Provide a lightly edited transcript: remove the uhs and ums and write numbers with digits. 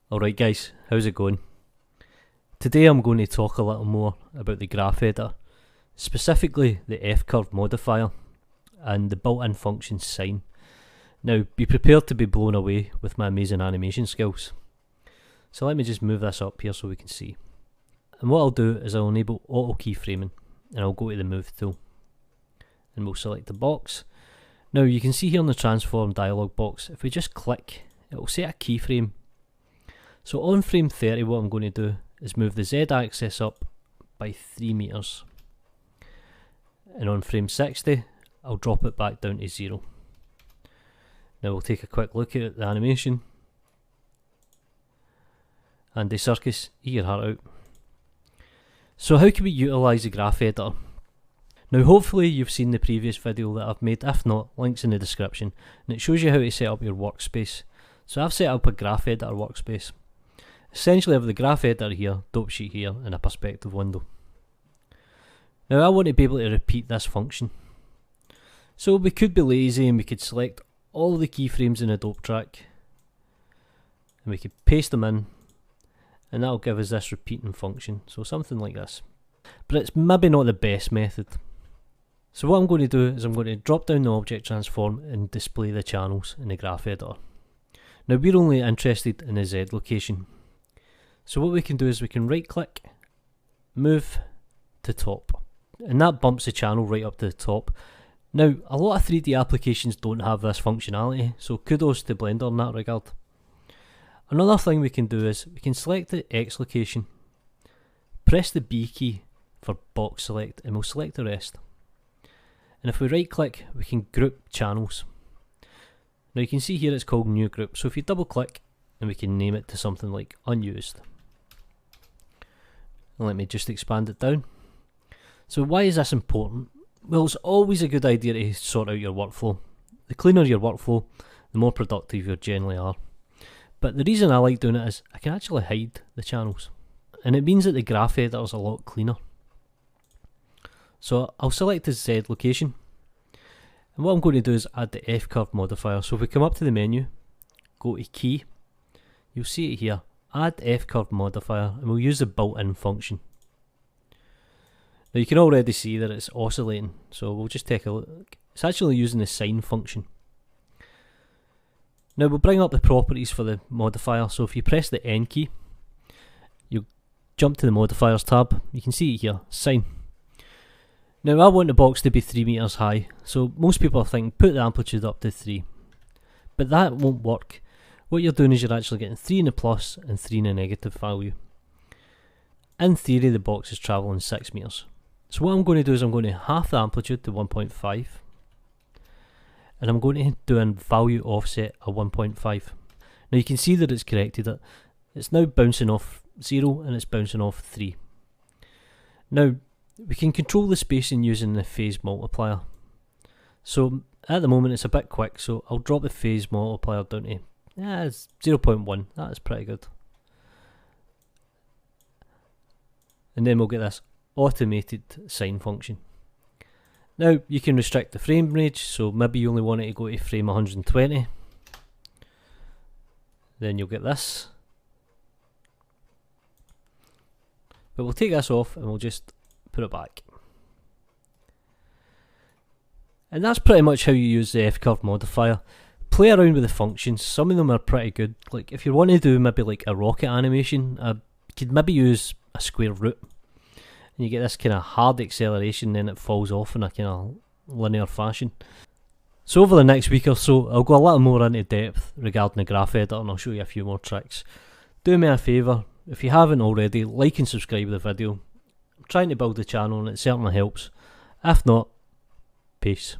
Alright guys, how's it going? Today I'm going to talk a little more about the graph editor, specifically the F-curve modifier and the built-in function sine. Now be prepared to be blown away with my amazing animation skills. So let me just move this up here so we can see. And what I'll do is I'll enable auto keyframing and I'll go to the move tool. And we'll select the box. Now you can see here in the transform dialog box, if we just click, it will set a keyframe. So on frame 30 what I'm going to do is move the Z axis up by 3 meters. And on frame 60 I'll drop it back down to 0. Now we'll take a quick look at the animation. Andy Circus, eat your heart out. So how can we utilise the graph editor? Now hopefully you've seen the previous video that I've made, if not, links in the description, and it shows you how to set up your workspace. So I've set up a graph editor workspace. Essentially I have the graph editor here, dope sheet here, and a perspective window. Now I want to be able to repeat this function. So we could be lazy and we could select all the keyframes in a dope track, and we could paste them in, and that'll give us this repeating function, so something like this. But it's maybe not the best method. So what I'm going to do is I'm going to drop down the object transform and display the channels in the graph editor. Now we're only interested in the Z location. So what we can do is we can right click, move to top, and that bumps the channel right up to the top. Now a lot of 3D applications don't have this functionality, so kudos to Blender in that regard. Another thing we can do is we can select the X location, press the B key for box select, and we'll select the rest. And if we right click we can group channels. Now you can see here it's called new group, so if you double click and we can name it to something like unused. And let me just expand it down. So why is this important? Well, it's always a good idea to sort out your workflow. The cleaner your workflow, the more productive you generally are. But the reason I like doing it is I can actually hide the channels, and it means that the graph editor is a lot cleaner. So I'll select the Z location, and what I'm going to do is add the F-curve modifier. So if we come up to the menu, go to key, you'll see it here, add F-curve modifier, and we'll use the built-in function. Now you can already see that it's oscillating, so we'll just take a look. It's actually using the sine function. Now we'll bring up the properties for the modifier, so if you press the N key, you'll jump to the modifiers tab. You can see it here, sine. Now I want the box to be 3 meters high, so most people are thinking put the amplitude up to 3. But that won't work. What you're doing is you're actually getting 3 in the plus and 3 in the negative value. In theory the box is travelling 6 meters. So what I'm going to do is I'm going to half the amplitude to 1.5. And I'm going to do a value offset of 1.5. Now you can see that it's corrected it. It's now bouncing off 0 and it's bouncing off 3. Now we can control the spacing using the phase multiplier. So at the moment it's a bit quick, so I'll drop the phase multiplier down to it's 0.1. That is pretty good. And then we'll get this automated sine function. Now you can restrict the frame range, so maybe you only want it to go to frame 120. Then you'll get this. But we'll take this off and we'll just put it back. And that's pretty much how you use the F-curve modifier. Play around with the functions, some of them are pretty good. Like if you want to do maybe like a rocket animation, you could maybe use a square root. And you get this kind of hard acceleration, then it falls off in a kind of linear fashion. So over the next week or so, I'll go a little more into depth regarding the graph editor and I'll show you a few more tricks. Do me a favour, if you haven't already, like and subscribe to the video. I'm trying to build the channel and it certainly helps. If not, peace.